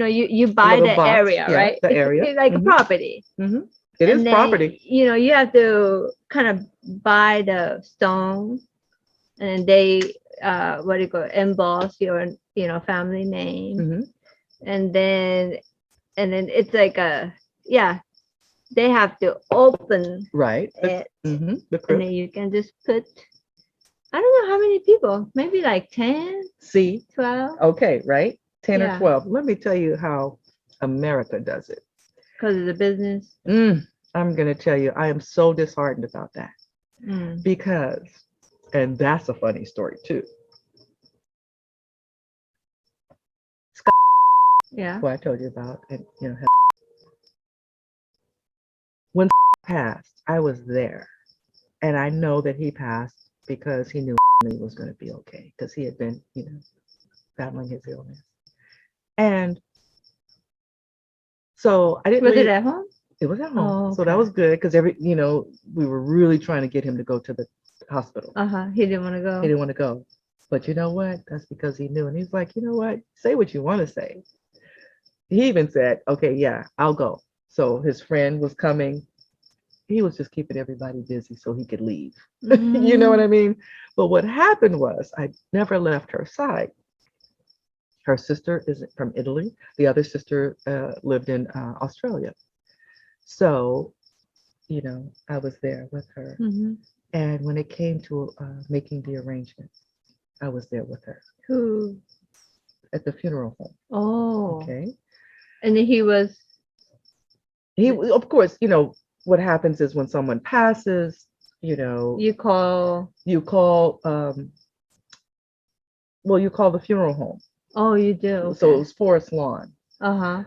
you a buy little the box. area, Yeah, right? the area. It's like a property. It is And then, property. you have to kind of buy the stone, and they what do you call it, emboss your family name, Hmm. and then it's like they have to open Right. it, The and crypt. then you can just put, I don't know how many people, maybe like 10, See, 12, okay, right? 10 or yeah, 12. Let me tell you how America does it. because of the business. I'm going to tell you, I am so disheartened about that Mm. because, and that's a funny story too. Scott, Yeah. who I told you about, and when passed, I was there, and I know that he passed because he knew he was going to be okay because he had been, battling his illness, and so I didn't Was it leave. at home? It was at home, Oh, so that okay. was good because we were really trying to get him to go to the hospital. He didn't want to He go. didn't want to go, but you know what? That's because he knew, and he's like, you know what? Say what you want to say. He even said, okay, yeah, I'll go. So his friend was coming. He was just keeping everybody busy so he could leave. You know what I mean? But what happened was I never left her side. Her sister is from Italy. The other sister lived in Australia. So, I was there with her. Mm-hmm. And when it came to making the arrangements, I was there with her Who? at the funeral home. Oh. Okay. And then he was. Of course, what happens is when someone passes, You call. you call, well, you call the funeral home. Oh, you do. Okay. So it was Forest Lawn.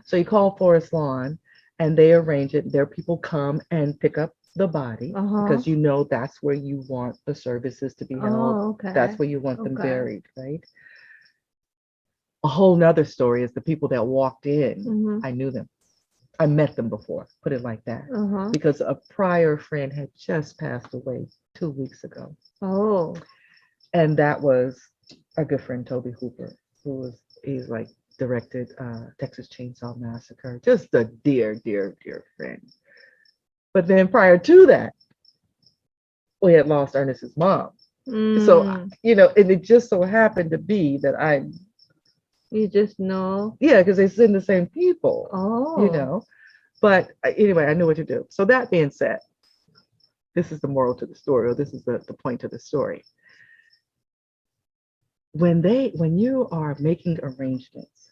So you call Forest Lawn and they arrange it. Their people come and pick up the body because that's where you want the services to be held. Oh, okay. That's where you want them Okay. buried, right? A whole nother story is the people that walked in. I knew them. I met them before, put it like that, because a prior friend had just passed away 2 weeks ago. Oh. And that was our good friend Toby Hooper, he's like directed Texas Chainsaw Massacre, just a dear, dear, dear friend. But then prior to that, we had lost Ernest's mom. So, and it just so happened to be that You just know. yeah, because they send the same people, Oh. But anyway, I knew what to do. So that being said, this is the moral to the story, or this is the point to the story. When you are making arrangements,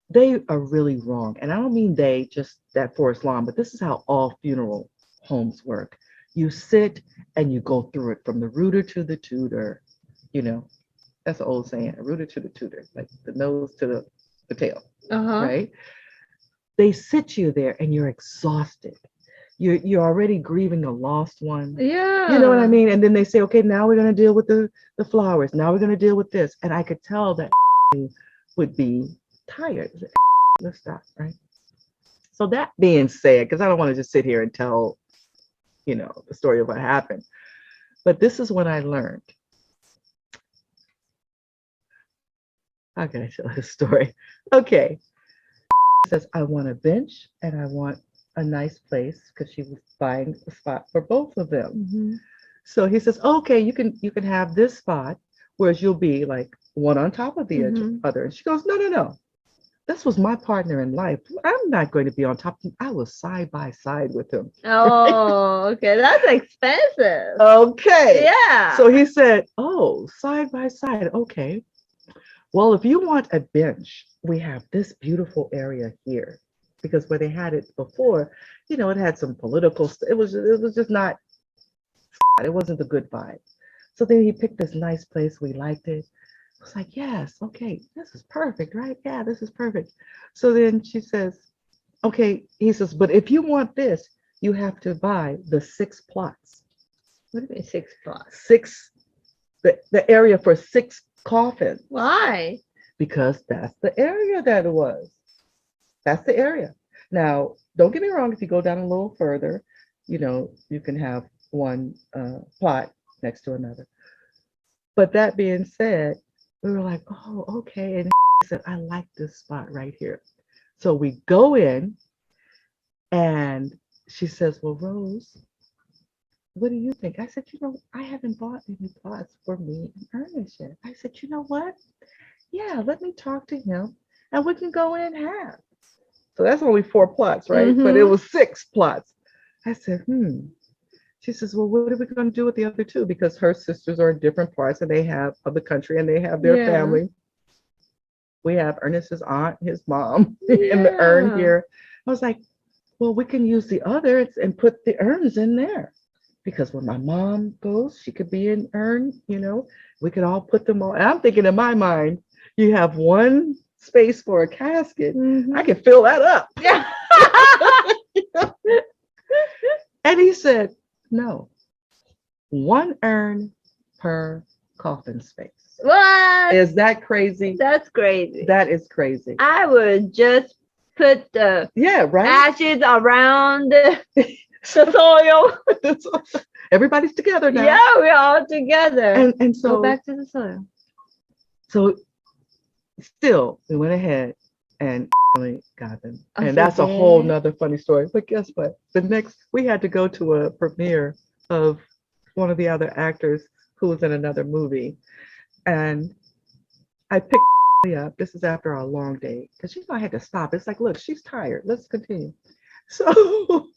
they are really wrong. And I don't mean they just that Forest Lawn, but this is how all funeral homes work. You sit and you go through it from the rooter to the tutor, that's an old saying, a rooter to the tutor, like the nose to the tail, right? They sit you there and you're exhausted. You're already grieving a lost one. Yeah. You know what I mean? And then they say, okay, now we're going to deal with the flowers. Now we're going to deal with this. And I could tell that would be tired. Let's stop, right? So that being said, because I don't want to just sit here and tell, the story of what happened. But this is what I learned. How can I tell this story? Okay. Says, I want a bench and I want a nice place because she was buying a spot for both of them. So he says, okay, you can have this spot, whereas you'll be like one on top of the other. And she goes, no. This was my partner in life. I'm not going to be on top of him. I was side by side with him. Oh, okay. That's expensive. Okay. Yeah. So he said, oh, side by side. Okay. Well, if you want a bench, we have this beautiful area here. Because where they had it before, it had some political, it was just not, it wasn't a good vibe. So then he picked this nice place. We liked it. I was like, yes, okay, this is perfect, right? Yeah, this is perfect. So then she says, okay, he says, but if you want this, you have to buy the 6 plots. What do you mean 6 plots? 6, the area for 6 coffins. Why? Because that's the area that it was. That's the area. Now, don't get me wrong, if you go down a little further, you can have one plot next to another. But that being said, we were like, oh, okay. And said, I like this spot right here. So we go in and she says, well, Rose, what do you think? I said, I haven't bought any plots for me and Ernest yet. I said, you know what? Yeah, let me talk to him and we can go in half. So that's only 4 plots, right? But it was 6 plots. I said, She says, well, what are we going to do with the other 2? Because her sisters are in different parts and they have of the country and they have their family. We have Ernest's aunt, his mom, in the urn here. I was like, well, we can use the others and put the urns in there. Because when my mom goes, she could be in urn, we could all put them all. And I'm thinking in my mind, you have one space for a casket. I can fill that up. Yeah. And he said, no, 1 urn per coffin space. What? Is that crazy? That's crazy. That is crazy. I would just put the ashes around the soil. Everybody's together now. Yeah, we're all together. And so go back to the soil. So still, we went ahead and got them. And that's a whole nother funny story. But guess what? We had to go to a premiere of one of the other actors who was in another movie. And I picked up. This is after our long day. Because I had to stop. It's like, look, she's tired. Let's continue. So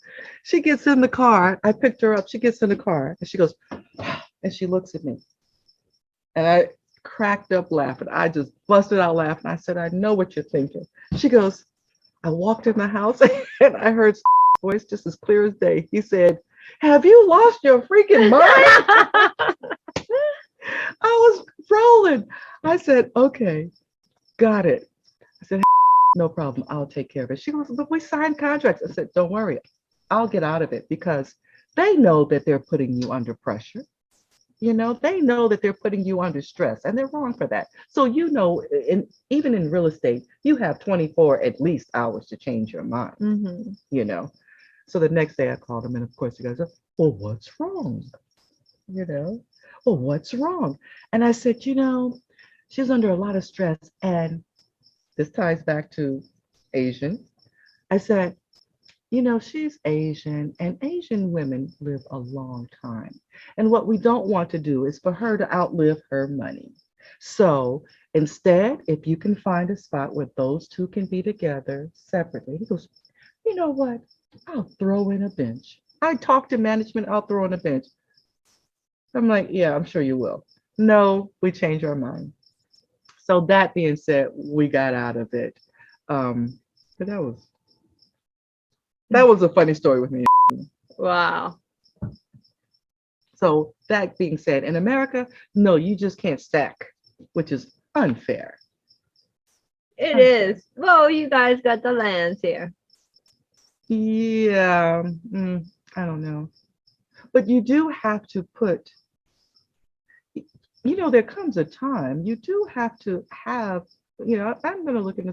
she gets in the car. I picked her up. She gets in the car. And she goes, and she looks at me. And I cracked up laughing. I just busted out laughing. I said, I know what you're thinking. She goes, I walked in the house and I heard voice just as clear as day. He said, have you lost your freaking mind? I was rolling. I said, okay, got it. I said, no problem. I'll take care of it. She goes, but we signed contracts. I said, don't worry. I'll get out of it because they know that they're putting you under pressure. They know that they're putting you under stress and they're wrong for that. So, even in real estate, you have 24 at least hours to change your mind, So the next day I called him and of course he goes, well, what's wrong? Well, what's wrong? And I said, she's under a lot of stress and this ties back to Asian. I said, she's Asian and Asian women live a long time. And what we don't want to do is for her to outlive her money. So instead, if you can find a spot where those 2 can be together separately, he goes, you know what? I'll throw in a bench. I talked to management, I'll throw in a bench. I'm like, yeah, I'm sure you will. No, we changed our mind. So that being said, we got out of it. But that was a funny story with me. Wow. So that being said, in America, no, you just can't stack, which is unfair. It is. Well, you guys got the lands here. Yeah, I don't know. But you do have to put, there comes a time you do have to have, I'm going to look at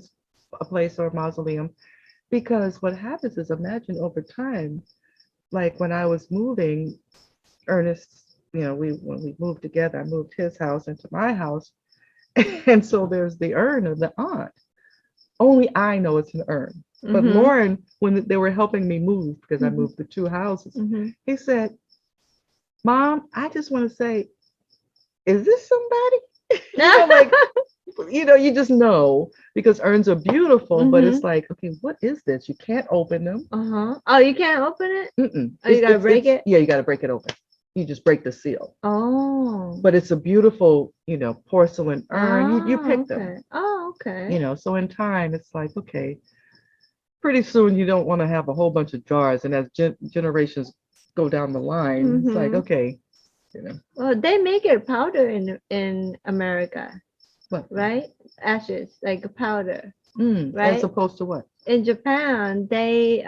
a place or a mausoleum. Because what happens is, imagine over time, like when I was moving, Ernest, when we moved together, I moved his house into my house. And so there's the urn of the aunt. Only I know it's an urn. But Lauren, when they were helping me move, because I moved the 2 houses, he said, Mom, I just want to say, is this somebody? You just know because urns are beautiful, but it's like, okay, what is this? You can't open them. Oh, you can't open it? Oh, you gotta break it? Yeah, you gotta break it open. You just break the seal. Oh. But it's a beautiful, porcelain urn. You pick them. Oh, okay. So in time, it's like, okay, pretty soon you don't want to have a whole bunch of jars. And as generations go down the line, it's like, okay, Well, they make it powder in America. What? Right? Ashes, like a powder. Right? As opposed to what? In Japan, they,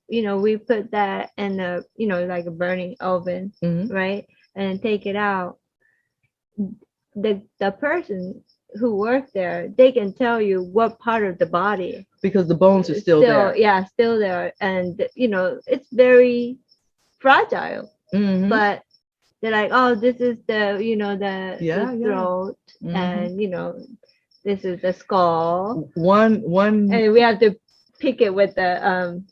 we put that in a, like a burning oven, right? And take it out. The person who worked there, they can tell you what part of the body. Because the bones are still there. Yeah, still there. And, it's very fragile. But they're like, oh, this is the, the throat. And, This is the skull, One. and we have to pick it with the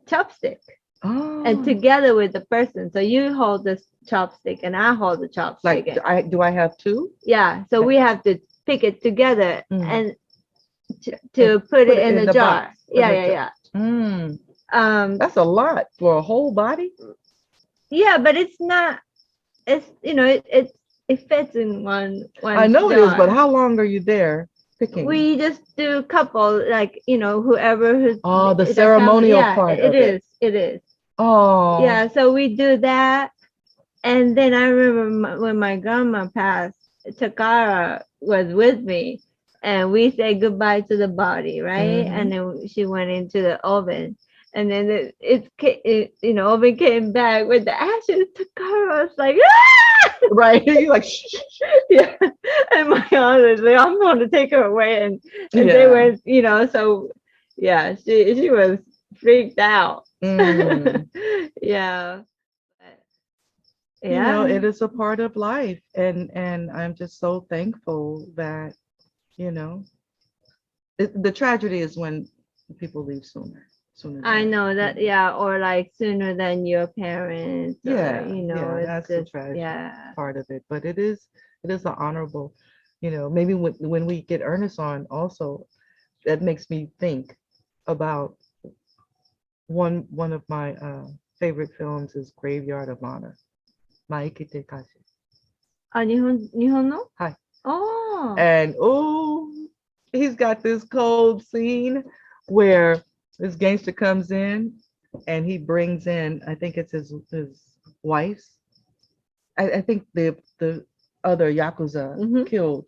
chopstick, and Oh, together with the person. So you hold the chopstick, and I hold the chopstick. like do I have two? Yeah. So we have to pick it together and to And put it in the jar. box. Yeah, yeah, yeah. That's a lot for a whole body. Yeah, but it's not. It's it fits in one. I know it is, but jar. how long are you there picking? We just do a couple, like whoever who's Oh, the family. ceremonial Yeah, part it of it. is. It is. Oh, Yeah, so we do that, and then I remember when my grandma passed, Takara was with me, and we said goodbye to the body, right? And then she went into the oven, and then oven came back with the ashes. Takara was like, ah! right. You're like, shh. Yeah, and my aunt was like, I'm going to take her away, and they Yeah. went, so yeah, she was freaked out. Yeah. You know, Yeah. it is a part of life, and I'm just so thankful that, you know, the tragedy is when people leave sooner. I Than know that, yeah, or like sooner than your parents, or, yeah, it's that's the just, tragic yeah. part of it. But it is an honorable, maybe when we get Ernest on also, that makes me think about one of my favorite films is Graveyard of Honor. Maiki Tekashi. あ、日本の? Hi. Oh. And he's got this cold scene where this gangster comes in and he brings in, I think it's his wife's. I think the other Yakuza killed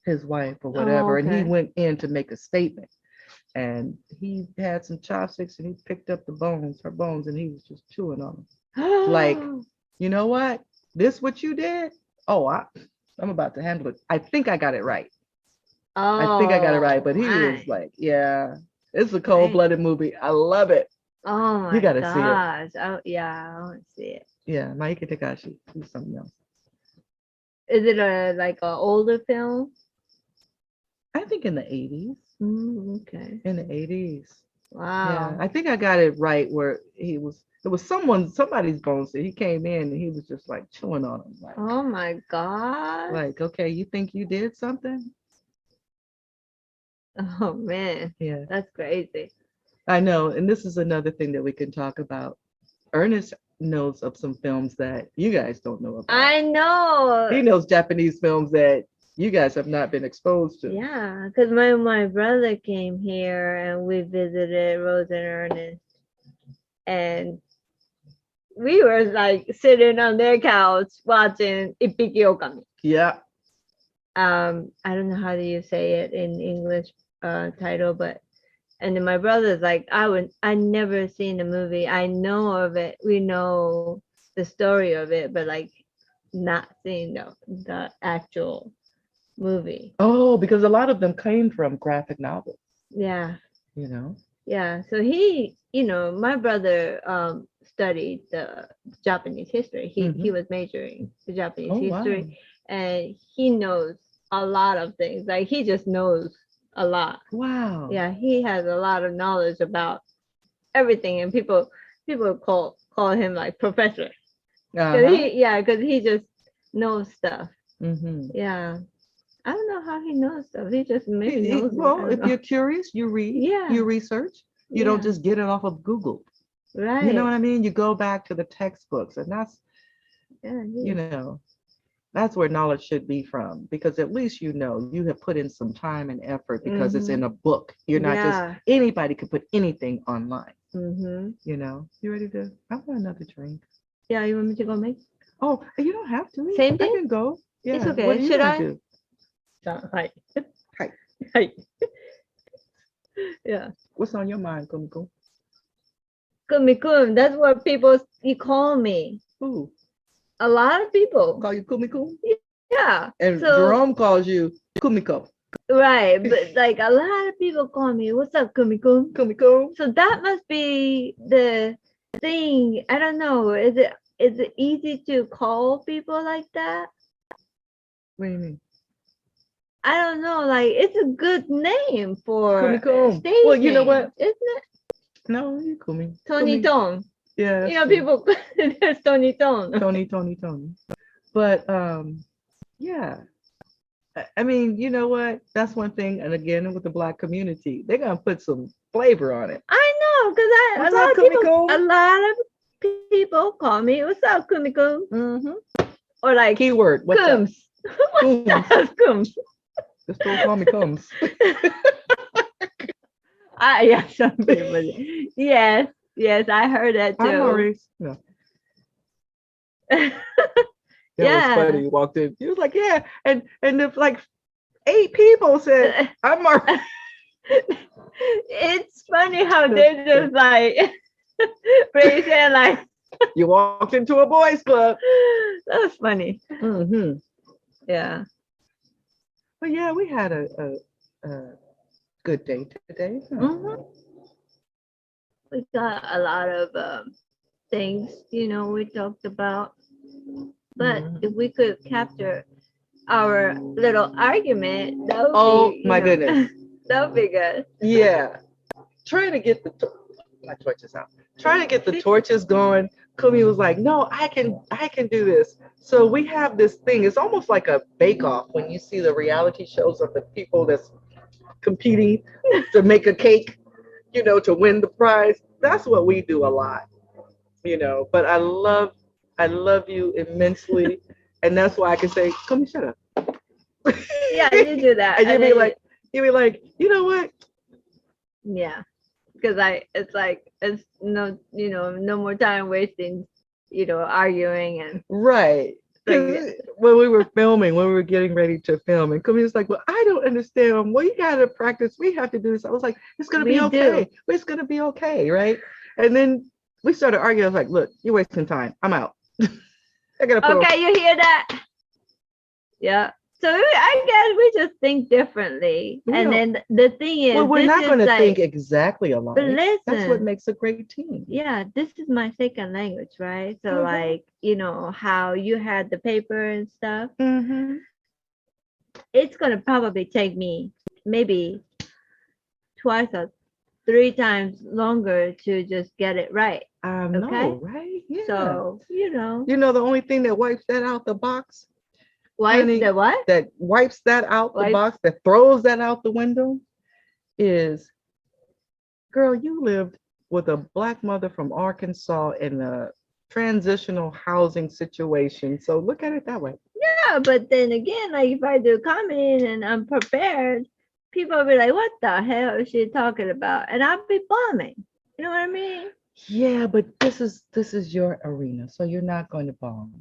his wife or whatever, and he went in to make a statement. And he had some chopsticks and he picked up her bones, and he was just chewing on them. Like, you know what? This what you did? Oh, I'm about to handle it. I think I got it right. I think I got it right. But he was like, yeah, it's a cold-blooded movie. I love it. Oh my You gotta gosh. Oh yeah, I want to see it. Yeah, Maiki Tekashi. He's something else. Is it like an older film? I think in the 80s. Okay. In the 80s. Wow. Yeah, I think I got it right where it was somebody's bones that he came in and he was just like chewing on them. Like, oh my God. Like, okay, you think you did something? Oh man. Yeah. That's crazy. I know. And this is another thing that we can talk about. Ernest knows of some films that you guys don't know about. I know. He knows Japanese films that you guys have not been exposed to. Yeah, because my brother came here and we visited Rose and Ernest, and we were like sitting on their couch watching Ippiki Okami. Yeah. I don't know how do you say it in English title, but and then my brother's like, I never seen the movie. I know of it. We know the story of it, but like not seeing the actual movie. Oh, because a lot of them came from graphic novels. Yeah. Yeah, so he, my brother studied the Japanese history. He was majoring the Japanese history. Wow. And he knows a lot of things. Like he just knows a lot. Wow. Yeah, he has a lot of knowledge about everything, and people call him like professor. Because he just knows stuff. Yeah. I don't know how he knows stuff. He just maybe knows. Well, if you're curious, you read, you research. You don't just get it off of Google. Right. You know what I mean? You go back to the textbooks, and that's, that's where knowledge should be from, because at least you have put in some time and effort because it's in a book. You're not just, anybody could put anything online. You ready to, I want another drink. Yeah, you want me to go make? Oh, you don't have to. Same thing? I can go. Yeah. It's okay. What Should I? Do? Hi. Hi. Hi. Yeah. What's on your mind, Kumiko? Kumikun. That's what you call me. Who? A lot of people call you Kumiko. Yeah. And Jerome calls you Kumiko. Right, but like a lot of people call me, "What's up, Kumiko?" Kumiko. So that must be the thing. I don't know. Is it easy to call people like that? What do you mean? I don't know, like it's a good name for Kumi Kum. stage Well, you know name, what? isn't it? No, you Kumi. Tony Kumi. Tone. Yeah, You that's know, true. people there's Tony Tone. Tony. But yeah. I mean, you know what? That's one thing. And again, with the Black community, they're gonna put some flavor on it. I know, because a What's lot up, of people, Kumiko? a lot of people call me, "What's up, Kumiko?" Or like Keyword. What's up? Cooms. What's Cooms. up, Cooms? Just don't call me Combs. Yeah, some people. Yes, I heard that Hi, too. Maurice. No, that was Yeah. funny. He walked in. He was like, "Yeah," and if like 8 people said, "I'm Maurice." It's funny how they just like raise hand like You walked into a boys' club. that was funny. Mm-hmm. Yeah. But yeah, we had a good day today. Mhm. We got a lot of things, we talked about. But if we could capture our little argument, that would Oh be, my goodness. that would be good. Yeah. Trying to get my torches out. Trying to get the torches going. Kumi was like, "No, I can do this." So we have this thing. It's almost like a bake-off when you see the reality shows of the people that's competing to make a cake, to win the prize. That's what we do a lot, But I love you immensely, and that's why I can say, "Kumi, shut up." Yeah, you do that. And you'd be like, you know what? Yeah, because it's no more time wasting, arguing and Right. like, When we were filming, when we were getting ready to film, and Kumi was like, "Well, I don't understand. Well, you gotta practice. We have to do this." I was like, "It's gonna be We okay. do. It's gonna be okay, right?" And then we started arguing. I was like, "Look, you're wasting time. I'm out." I gotta put okay, you hear that? Yeah. So I guess we just think differently. We And don't- then the thing is, Well, we're this not is going to like, think exactly alike. but That's what listen, makes a great team. yeah, this is my second language, right? So Mhm. like, how you had the paper and stuff, Mm-hmm. it's gonna probably take me maybe twice or 3 times longer to just get it right. I know, right? Yeah. So, the only thing that wipes that out the box, wipe honey, the what? that wipes that out the Wipe- box, that throws that out the window is, girl, you lived with a Black mother from Arkansas in a transitional housing situation. So look at it that way. Yeah, but then again, like if I do comedy and I'm prepared, people will be like, "What the hell is she talking about?" And I'll be bombing. You know what I mean? Yeah, but this is your arena, so you're not going to bomb.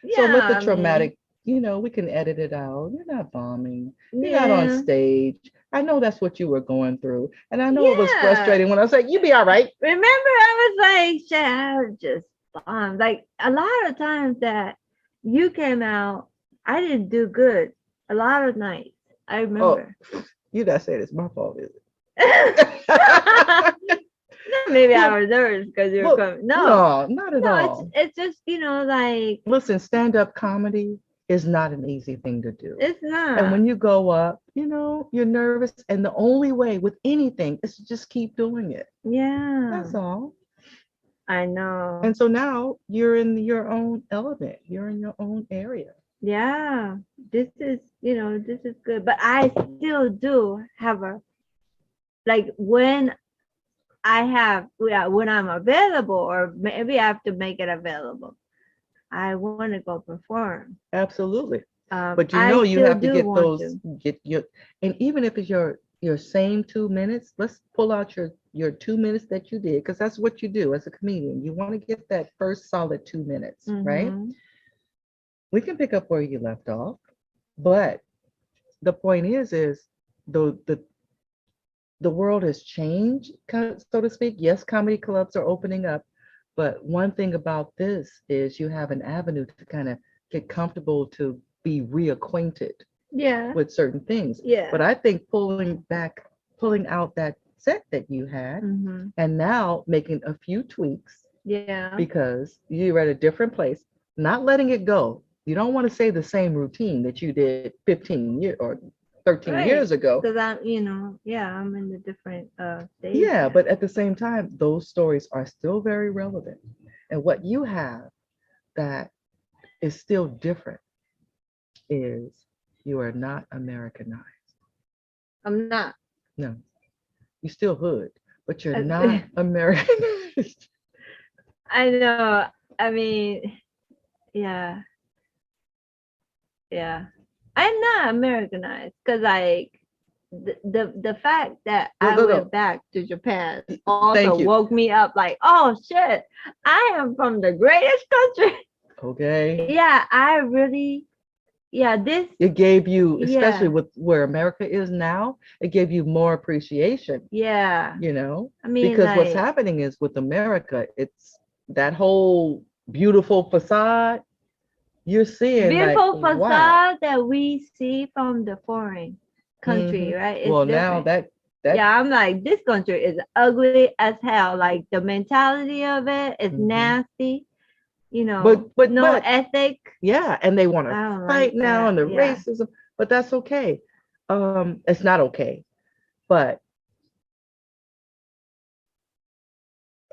Yeah. So let the I mean, traumatic, we can edit it out. You're not bombing. You're not yeah. on stage. I know that's what you were going through. And I know it was Yeah. frustrating when I was like, "You be all right." Remember, I was like, "Shit, I was just bombed." Like a lot of times that you came out, I didn't do good. A lot of nights, I remember. You not saying it's my fault, is it? Maybe I was nervous because you were coming. No, not at all. It's just like, Listen, stand-up comedy is not an easy thing to do. it's not. And when you go up, you're nervous. And the only way with anything is to just keep doing it. Yeah, That's all. I know. And so now you're in your own element. You're in your own area. Yeah, this is good. But I still do have like when when I'm available, or maybe I have to make it available, I want to go perform. Absolutely. But I you have to still get do those, want get your, and even if it's your same 2 minutes, let's pull out your 2 minutes that you did, because that's what you do as a comedian. You want to get that first solid 2 minutes, right? Mhm. We can pick up where you left off, but the point is the world has changed, so to speak. Yes, comedy clubs are opening up, but one thing about this is you have an avenue to kind of get comfortable, to be reacquainted Yeah. with certain things. Yeah. But I think pulling out that set that you had, Mhm. and now making a few tweaks Yeah. because you're at a different place, not letting it go. You don't want to say the same routine that you did 15 years or 13 years ago. Because I'm in the different stage. Yeah, but at the same time, those stories are still very relevant. And what you have that is still different is you are not Americanized. I'm not. No, you still hood, but you're not Americanized. I know. I mean, yeah, yeah. I'm not Americanized because like the fact that No, I no, went no. back to Japan Thank also you. woke me up like, oh shit, I am from the greatest country. Okay. Yeah, I really, yeah, this, It gave you, especially yeah, with where America is now, it gave you more appreciation, yeah. I mean, because what's like, happening is with America, it's that whole beautiful facade. You're seeing like, beautiful wow. facade that we see from the foreign country, right? It's Well, now different. that Yeah, I'm like, this country is ugly as hell. Like the mentality of it is mhm. nasty, no but ethic. yeah, and they want to I don't fight like now that. and the Yeah. racism, but that's okay. It's not okay, but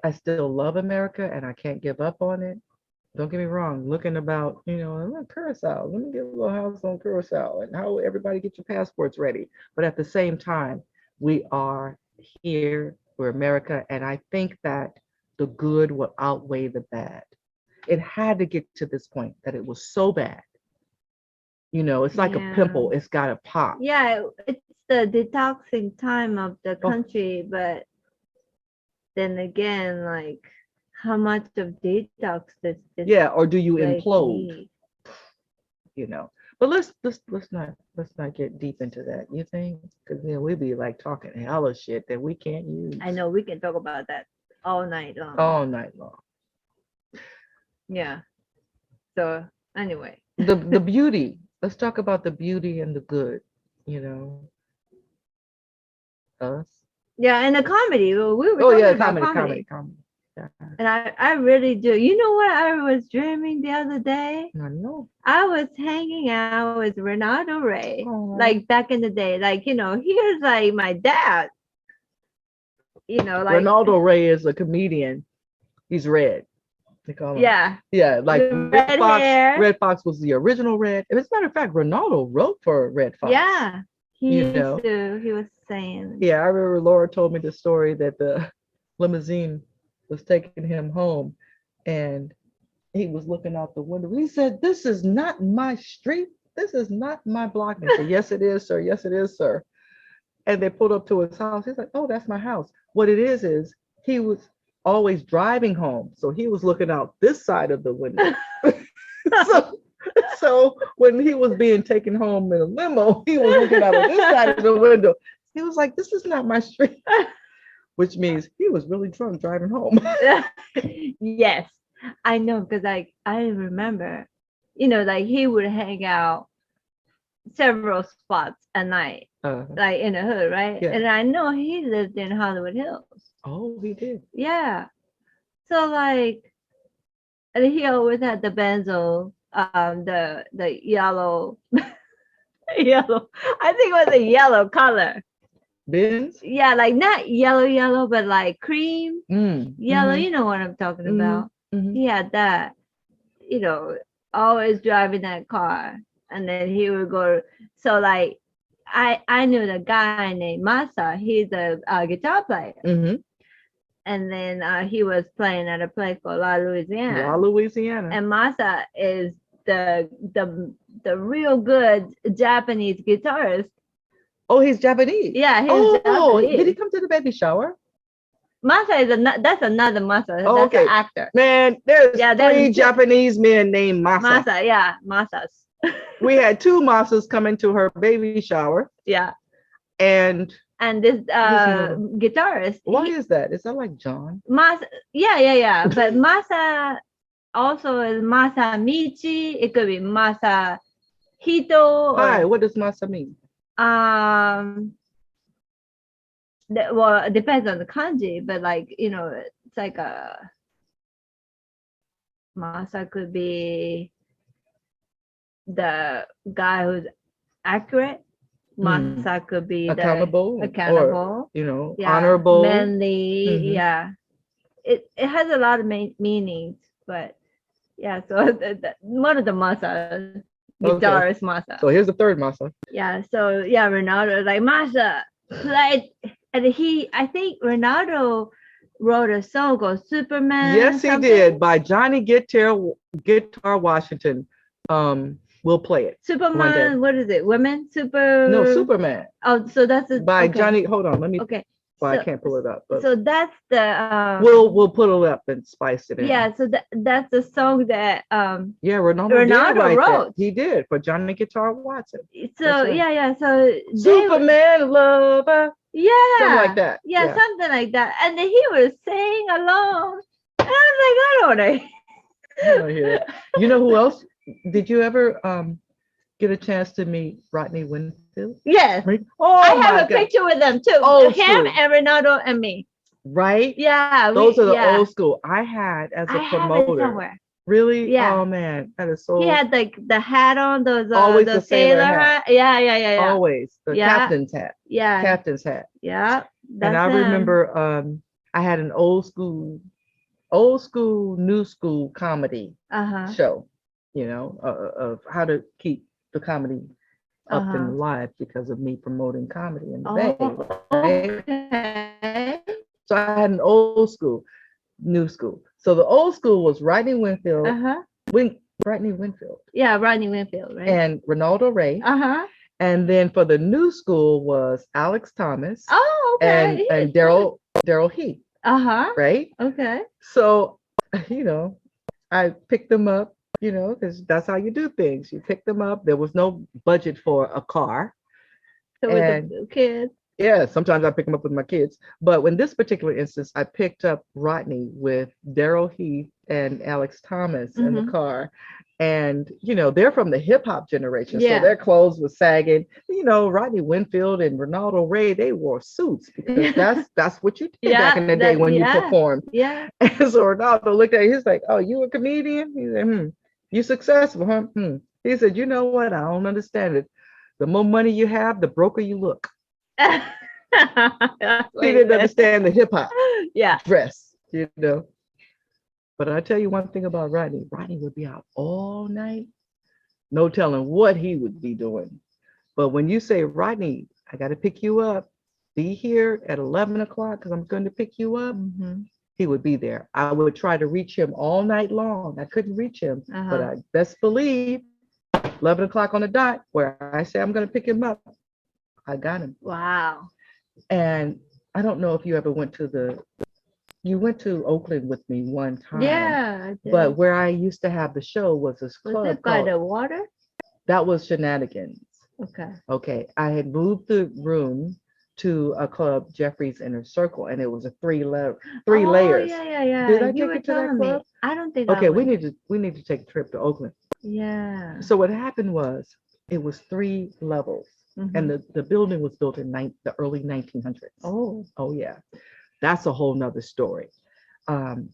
I still love America and I can't give up on it. Don't get me wrong, looking about, Curacao, let me get a little house on Curacao and how everybody get your passports ready. But at the same time, we are here, we're America, and I think that the good will outweigh the bad. It had to get to this point that it was so bad. It's like a Yeah. pimple, it's got to pop. Yeah, it's the detoxing time of the Oh, country, but then again, like how much of detox does this yeah, or do you place implode? need? you know. But let's not get deep into that. You think? Because we'd be like talking hella shit that we can't use I know we can talk about that all night long. all night long. Yeah. So anyway. The beauty. Let's talk about the beauty and the good. You know, us. Yeah, and the comedy. We were Oh talking yeah, about comedy, comedy, comedy. comedy. Yeah, And I really do. You know what I was dreaming the other day? I know. I was hanging out with Ronaldo Ray, Aw. like back in the day. Like, here's like my dad, like, Ronaldo Ray is a comedian. He's red. They call him. yeah, Yeah, like the Red red Fox. hair. Red Fox was the original Red. As a matter of fact, Ronaldo wrote for Red Fox. Yeah, he You used know. to. He was saying. Yeah, I remember Laura told me the story that the limousine was taking him home and he was looking out the window. He said, "This is not my street. This is not my block." And he said, "Yes, it is, sir. Yes, it is, sir." And they pulled up to his house. He's like, "Oh, that's my house." What it is he was always driving home. So he was looking out this side of the window. so, so when he was being taken home in a limo, he was looking out of this side of the window. He was like, "This is not my street," which means he was really drunk driving home. Yes, I know, because like I remember, like he would hang out several spots a night, like in the hood, right? Yeah. And I know he lived in Hollywood Hills. Oh, he did. Yeah. So like, and he always had the benzo, the yellow, yellow. I think it was a yellow color. Benz? Yeah, like not yellow, but like cream yellow. Mhm. You know what I'm talking Mhm. about. Mhm. He had that. Always driving that car, and then he would go. So like, I knew the guy named Masa. He's a guitar player. Mhm. And then he was playing at a place called La Louisiana. La Louisiana. And Masa is the real good Japanese guitarist. Oh, he's Japanese. Yeah, he's Japanese. Did he Japanese. come to the baby shower? Masa is that's another Masa. Oh, That's okay. an actor. Man, there's Yeah, three there's Japanese men named Masa. Masa, yeah, Masas. We had two Masas coming to her baby shower. Yeah. And this guitarist. Why is that? Is that like John? Masa, yeah. But Masa also is Masa Michi. It could be Masa Hito. Hi, what does Masa mean? Well, it depends on the kanji, but like, it's like a Masa could be the guy who's accurate. Masa could be accountable, the accountable. or Yeah, honorable. manly. Mhm. Yeah, it has a lot of meanings, but yeah. So one of the Masa Okay. guitarist Masa. So here's the third masa. Yeah. So yeah, Ronaldo was like Masa play, and I think Ronaldo wrote a song called Superman. Yes, he Something. did. By Johnny Guitar Washington. We'll play it one day. Superman. What is it? Women. No, Super. Superman Oh, so that's a by okay. Johnny. Hold on, let me. Okay. Well, I So can't pull it up, but so that's the we'll put it up and spice it in. yeah. So that's the song that Yeah, Ronaldo Ronaldo did write wrote. that. He did for Johnny Guitar Watson. So right. yeah. So Superman lover. Yeah. Something like that. Yeah, something like that. And then he was singing along. And I was like, I don't know. I don't hear it. You know who else? Did you ever get a chance to meet Rodney Winfield? Yes. Oh, I have a picture with them too. Old Him school. and Ronaldo and me. Right? Yeah. Those are the old school. I had as a I have it promoter. somewhere. Really? Yeah. Oh man, that is so. He had like the hat on, those always the the sailor hat. Yeah. Always the captain's hat. Yeah. Captain's hat. Yeah. And I remember I had an old school, new school comedy show, of how to keep the comedy up and alive because of me promoting comedy in the Bay. Right? Okay. So I had an old school, new school. So the old school was Rodney Winfield. Rodney Winfield. Yeah, Rodney Winfield, right? And Ronaldo Ray. And then for the new school was Alex Thomas. Oh, okay. And Daryl Heath. Right? Okay. So, I picked them up, because that's how you do things. You pick them up. There was no budget for a car. So with the kids. Yeah, sometimes I pick them up with my kids. But in this particular instance, I picked up Rodney with Daryl Heath and Alex Thomas in the car. And, they're from the hip hop generation. So their clothes were sagging. Rodney Winfield and Ronaldo Ray, they wore suits because that's what you did back in the day when you performed. Yeah. And so Ronaldo looked at him, he's like, oh, you a comedian? He said, you successful, huh? He said, you know what? I don't understand it. The more money you have, the broker you look. He didn't understand the hip hop dress, But I tell you one thing about Rodney. Rodney would be out all night. No telling what he would be doing. But when you say, Rodney, I got to pick you up. Be here at 11 o'clock because I'm going to pick you up. He would be there. I would try to reach him all night long. I couldn't reach him. But I best believe 11 o'clock on the dot where I say I'm going to pick him up. I got him. Wow. And I don't know if you ever went to Oakland with me one time. Yeah, I did. But where I used to have the show was this club. Was it by the water? That was Shenanigans. Okay. I had moved the room to a club, Jeffrey's Inner Circle, and it was a three layers. Yeah. Did I take you to that club? I don't think. Okay, we need to take a trip to Oakland. Yeah. So what happened was it was 3 levels. And the building was built in the early 1900s. Oh yeah. That's a whole nother story.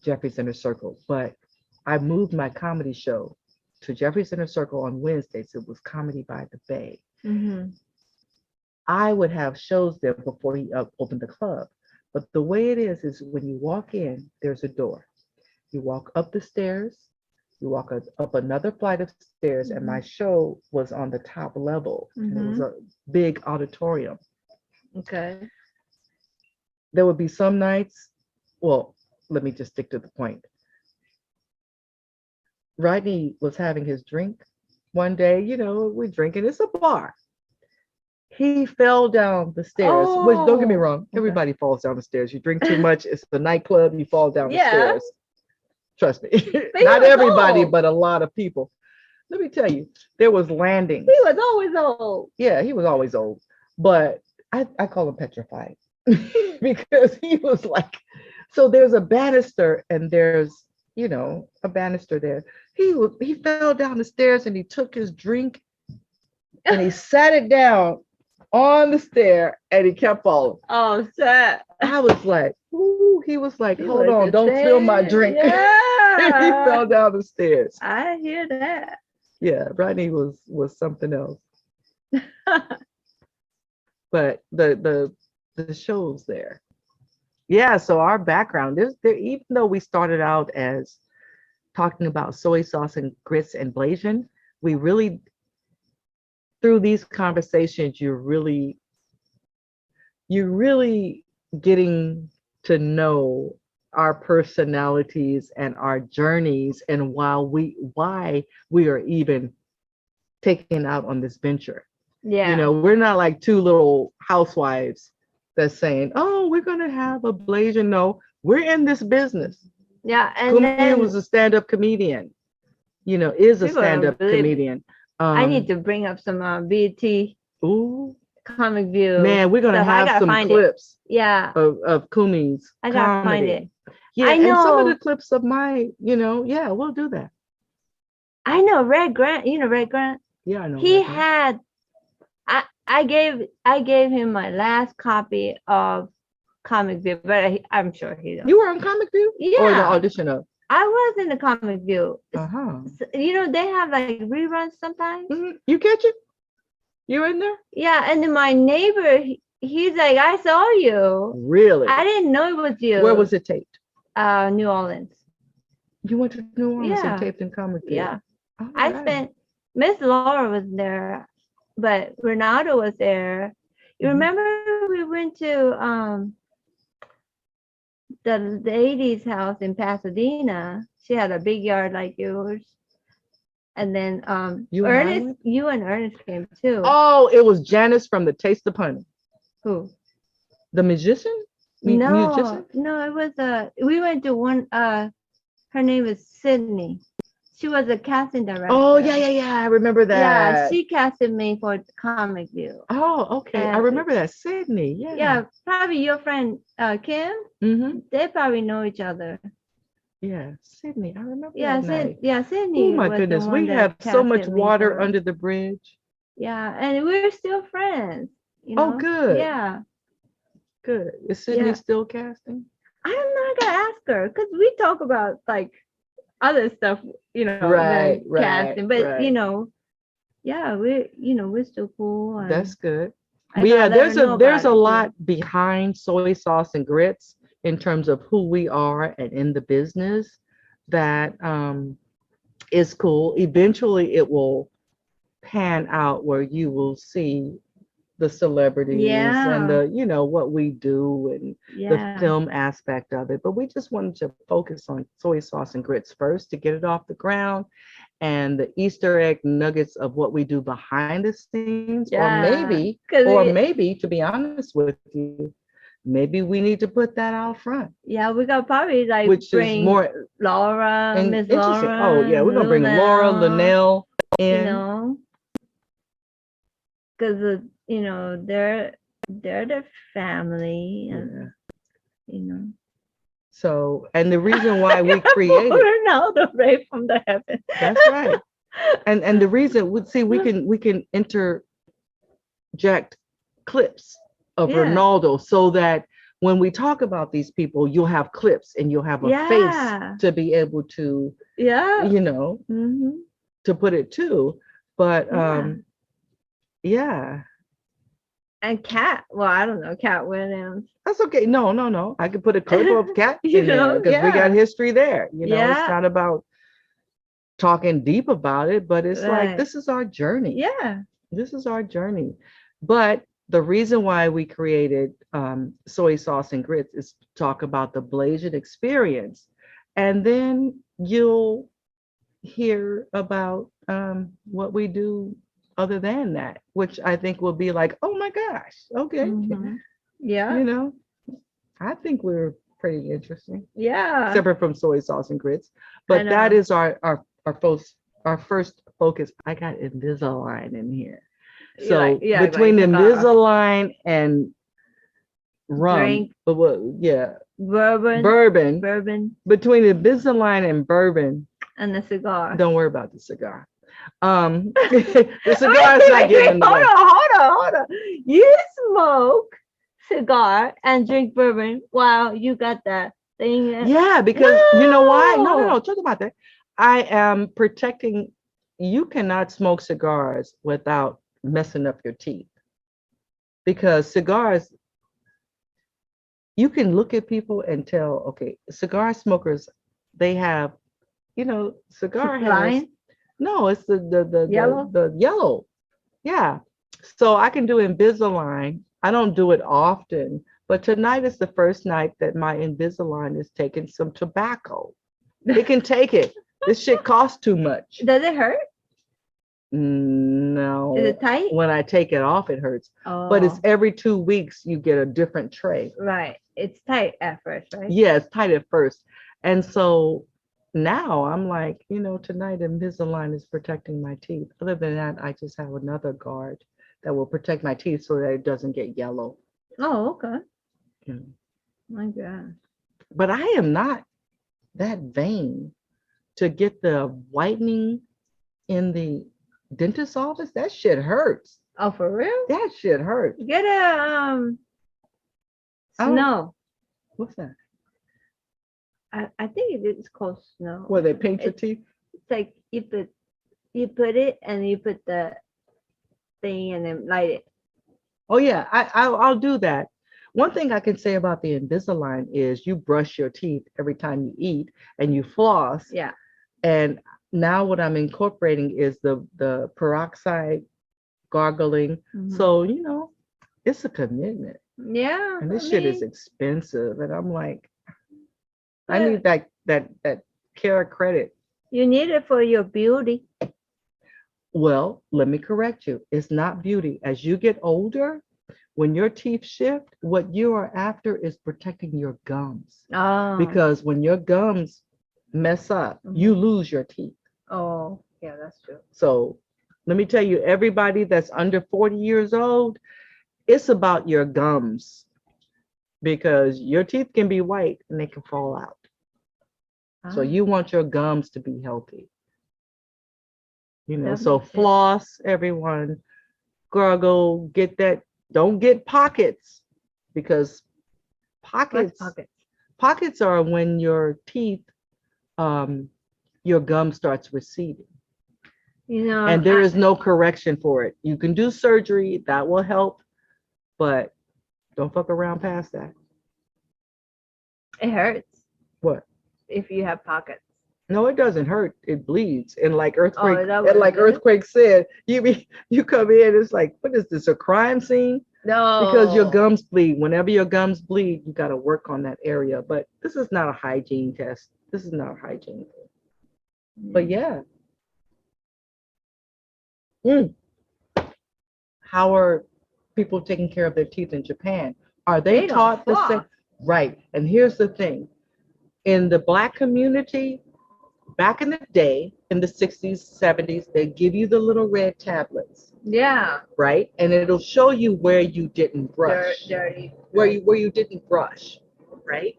Jeffrey's Inner Circle. But I moved my comedy show to Jeffrey's Inner Circle on Wednesdays. It was Comedy by the Bay. I would have shows there before he opened the club. But the way it is when you walk in, there's a door. You walk up the stairs, you walk up another flight of stairs, and my show was on the top level. And it was a big auditorium. Okay. There would be some nights, well, let me just stick to the point. Rodney was having his drink one day, we're drinking, it's a bar. He fell down the stairs, which don't get me wrong, everybody falls down the stairs. You drink too much, it's a nightclub, you fall down the stairs. Trust me, not everybody, but a lot of people. Let me tell you, there was landings. He was always old. Yeah, he was always old, but I call him petrified because he was like, so there's a banister and there's, a banister there. He fell down the stairs and he took his drink and he sat it down on the stair and he kept falling. Oh, sad. I was like, ooh, he was like, hold on, don't spill my drink. Yeah. He fell down the stairs. I hear that. Yeah, Rodney was something else. but the show's there. Yeah, so our background is there, even though we started out as talking about soy sauce and grits and blazing, we really through these conversations, you're really getting to know our personalities and our journeys and why we are even taking out on this venture. You Yeah. know, we're not like two little housewives that's saying, "Oh, we're gonna have a blazer." No, we're in this business. Yeah. And Kumi was then a stand-up comedian. You know, is a people don't stand-up believe it. comedian. I need to bring up some BT Ooh, comic view man, we're gonna stuff. I have gotta some find it. clips Yeah. of Kumi's I gotta find it. comedy. Yeah, I and some of know. the clips of my, yeah, we'll do that. I know Red Grant. You know Red Grant. Yeah, I know. He Red Grant. had. I gave him my last copy of Comic View, but I'm sure he don't. You were on Comic View? Yeah. Or the audition of? I was in the Comic View. Uh-huh. You know they have like reruns sometimes. Mm-hmm. You catch it? You in there? Yeah, and then my neighbor, he's like, I saw you. Really? I didn't know it was you. Where was it taped? New Orleans. You went to New Orleans Yeah. and taped in Comic View? Yeah. All I right. spent. Miss Laura was there, but Renato was there. You Mhm. remember we went to the lady's house in Pasadena. She had a big yard like yours. And then You and I Ernest, went? you and Ernest came too. Oh, it was Janice from the Taste of Honey. Who? The musician? Musician? No, it was we went to one her name is Sydney. She was a casting director. Oh, yeah. I remember that. Yeah, she casted me for Comic View. Oh, okay. I And- remember that. Sydney. Yeah. Yeah, probably your friend Kim. Mm-hmm. They probably know each other. Yeah, Sydney. I remember Yeah, that night. Sydney. Oh my was the goodness, one we that have so much casted me water for- under the bridge. Yeah, and we're still friends. You Oh, know? good. Yeah, Good. Is Sydney Yeah. still casting? I'm not gonna ask her because we talk about like other stuff, Right, than casting. But right. yeah, we're still cool. And That's good. I But yeah, gotta let her know there's about a it, too. lot behind soy sauce and grits in terms of who we are and in the business that is cool. Eventually it will pan out where you will see the celebrities and Yeah. what we do and the Yeah. film aspect of it. But we just wanted to focus on soy sauce and grits first to get it off the ground and the Easter egg nuggets of what we do behind the scenes. Yeah. Or maybe, to be honest with you, maybe we need to put that out front. Yeah, we got probably like Which bring is more Laura, Miss interesting. Laura. Oh yeah, we're gonna bring Laura Linnell in. Because they're the family, and So, and the reason why we created Ronaldo right from the heaven. That's right. And the reason we can interject clips of Ronaldo so that when we talk about these people, you'll have clips and you'll have a face to be able to to put it to. But And Cat, well, I don't know, Cat Williams. That's okay. No. I could put a clip of Cat in there because we got history there. It's not about talking deep about it, but it's like, this is our journey. Yeah. This is our journey. But the reason why we created Soy Sauce and Grits is to talk about the Blasian experience. And then you'll hear about what we do other than that, which I think will be like, oh my gosh, okay. Mm-hmm. Yeah. I think we're pretty interesting. Yeah. Separate from Soy Sauce and Grits. But that is our first focus. I got Invisalign in here. So between Invisalign and rum, bourbon. Between Invisalign and bourbon. And the cigar. Don't worry about the cigar. The cigar is not getting. Hold on. You smoke cigar and drink bourbon while you got that thing. Yeah, because you know why? No. Talk about that. I am protecting. You cannot smoke cigars without messing up your teeth, because cigars, you can look at people and tell, okay, cigar smokers, they have, cigar has, Line, no, it's the yellow. the yellow. Yeah. So I can do Invisalign. I don't do it often, but tonight is the first night that my Invisalign is taking some tobacco. It can take it. This shit costs too much. Does it hurt? No. Is it tight? When I take it off, it hurts. Oh, But it's every 2 weeks you get a different tray. right. It's tight at first, right? Yeah, it's tight at first. And so now I'm like, tonight Invisalign is protecting my teeth. Other than that, I just have another guard that will protect my teeth so that it doesn't get yellow. Oh, okay. You know. My God. But I am not that vain to get the whitening in the dentist's office. That shit hurts. Oh, for real? That shit hurts. Get a I don't- snow. What's that? I think it is called snow. Where they paint your It's- teeth? It's like you put it and you put the thing and then light it. Oh yeah, I'll do that. One thing I can say about the Invisalign is you brush your teeth every time you eat and you floss. Yeah. And now what I'm incorporating is the peroxide gargling. Mhm. So, it's a commitment. Yeah. And this I shit is mean, expensive. And I'm like, I yeah, need that care credit. you need it for your beauty. Well, let me correct you. It's not beauty. As you get older, when your teeth shift, what you are after is protecting your gums. Oh. Because when your gums mess up, you lose your teeth. Oh, yeah, that's true. So let me tell you, everybody that's under 40 years old, it's about your gums because your teeth can be white and they can fall out. So you want your gums to be healthy. That So makes sense. floss, everyone, gargle, get that. Don't get pockets because What's pockets pockets? are when your teeth, your gum starts receding. And there is no correction for it. You can do surgery, that will help, but don't fuck around past that. It hurts What? if you have pockets. No, it doesn't hurt. It bleeds. And like is that what it is? Earthquake said, you come in, it's like, what is this, a crime scene? No. Because your gums bleed. Whenever your gums bleed, you got to work on that area. But this is not a hygiene test. This is not a hygiene thing. But yeah. How are people taking care of their teeth in Japan? Are they don't taught the same? floss. Right. And here's the thing. In the Black community, back in the day, in the 60s, 70s, they give you the little red tablets, Yeah. right? And it'll show you where you didn't brush, Dirty. where you didn't brush, right?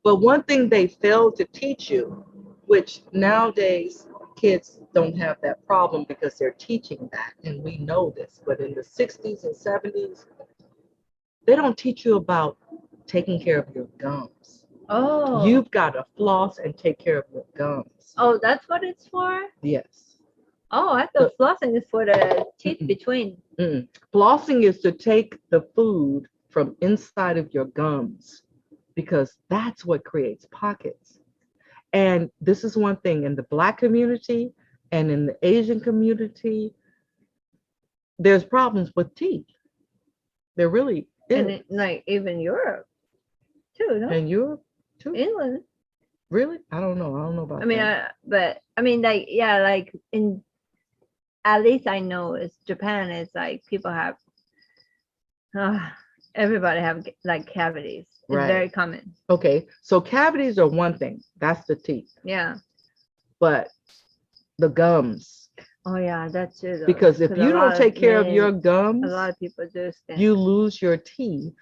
But one thing they failed to teach you, which nowadays kids don't have that problem because they're teaching that, and we know this, but in the 60s and 70s, they don't teach you about taking care of your gums. Oh. You've got to floss and take care of your gums. Oh, that's what it's for? Yes. Oh, I thought flossing is for the teeth Mm-mm. between. Flossing is to take the food from inside of your gums because that's what creates pockets. And this is one thing in the Black community and in the Asian community, there's problems with teeth. There really is. And like even Europe too, no? And Europe too. England. Really? I don't know. I don't know about I mean, that. but I mean, like, yeah, like in, at least I know is Japan is like people have, everybody have like cavities. It's Right. very common. Okay, so cavities are one thing. That's the teeth. Yeah. But the gums, Oh yeah, that's true. Though. because if you don't take care of your a gums, lot of people do stand. you lose your teeth.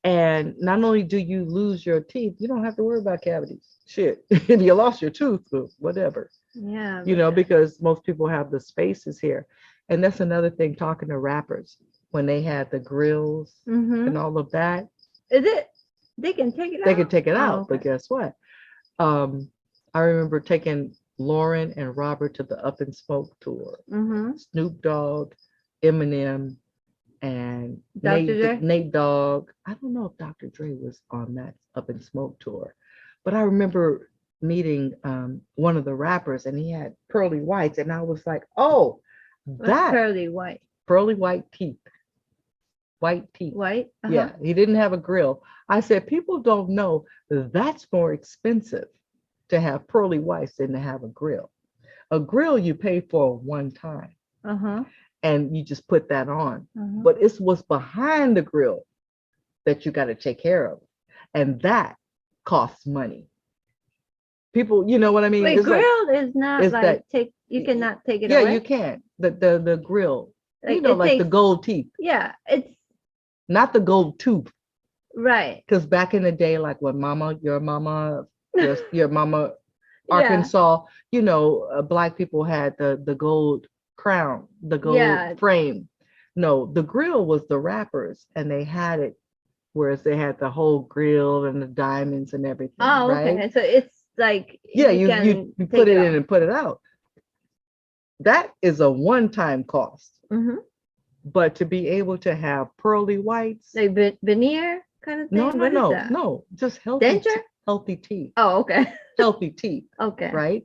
And not only do you lose your teeth, you don't have to worry about cavities. Shit, if you lost your tooth, whatever. Yeah. Because most people have the spaces here. And that's another thing, talking to rappers, when they had the grills and all of that. Is it? They can take it out? They can take it out, okay. but guess what? I remember taking Lauren and Robert to the Up and Smoke tour. Snoop Dogg, Eminem, and Dr. Dre? Nate Dogg. I don't know if Dr. Dre was on that Up in Smoke tour, but I remember meeting one of the rappers, and he had pearly whites, and I was like, oh, What's that pearly white? pearly white teeth, white teeth. White? Yeah, he didn't have a grill. I said, people don't know that's more expensive to have pearly whites than to have a grill. A grill you pay for one time Uh-huh. and you just put that on. Uh-huh. But it's what's behind the grill that you got to take care of. And that costs money. People, you know what I mean? Wait, It's like, grilled is not it's like that, you cannot take it yeah, away. you can. The grill, you Like know, it like the takes, gold teeth, yeah, it's not the gold tooth. right. Because back in the day, like when your mama, your mama, Yeah, Arkansas, you know, black people had the gold crown, the yeah. gold frame. No, the grill was the rappers, and they had it, whereas they had the whole grill and the diamonds and everything, Oh, right? okay. So it's like Yeah, you you can you take put it it in off. and put it out. That is a one-time cost. Mm-hmm. But to be able to have pearly whites, Like veneer kind of no, thing. no, What is no, that? no, just healthy, Denture? healthy teeth, Oh, okay. healthy teeth, Okay. right?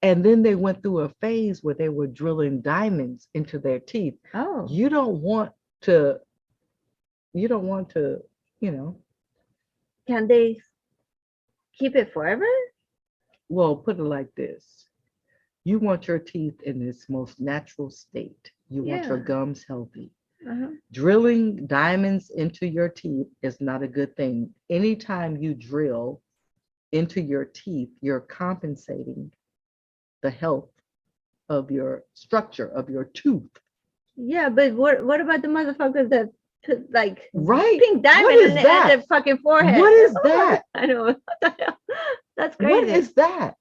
And then they went through a phase where they were drilling diamonds into their teeth. Oh, You don't want to, you don't want to, you know, can they keep it forever? well, put it like this. You want your teeth in its most natural state. You want your Yeah. gums healthy. Uh-huh. Drilling diamonds into your teeth is not a good thing. Anytime you drill into your teeth, you're compensating the health of your structure of your tooth. Yeah, but what about the motherfuckers that put like Right? pink What diamond is at that? their fucking forehead? What is that? I know. What the hell? That's What crazy. is that?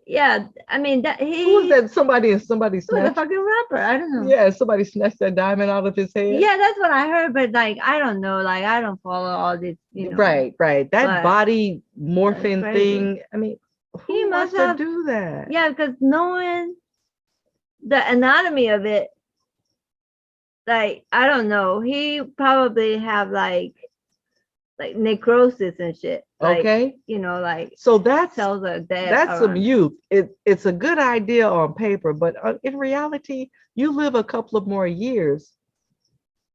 Yeah, I mean that Who he is that? Somebody was a snatched. fucking rapper. I don't know. Yeah, somebody snatched that diamond out of his head. Yeah, that's what I heard, but like I don't know. Like I don't follow all this, you know. Right, right. That but body that's morphing crazy. thing. I mean, He who wants must to have, do that? yeah, because knowing the anatomy of it, like I don't know, he probably have like necrosis and shit. Like, Okay. you know, like So that's cells are dead some around it. youth. It's a good idea on paper, but in reality, you live a couple of more years.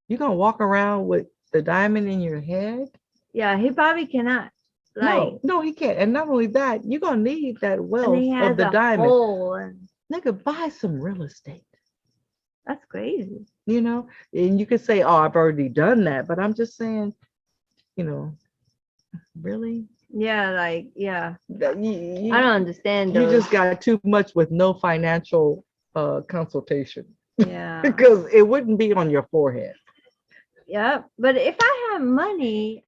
You're gonna walk around with the diamond in your head? Yeah, he probably cannot. Like, No, he can't. And not only that, you're gonna need that and wealth he of has the a diamond. hole, and Nigga, buy some real estate. that's crazy. You know, and you could say, "Oh, I've already done that," but I'm just saying, you know, really, Yeah, like yeah, that I don't understand you those. just got too much with no financial consultation Yeah, because it wouldn't be on your forehead. yeah. But if I have money,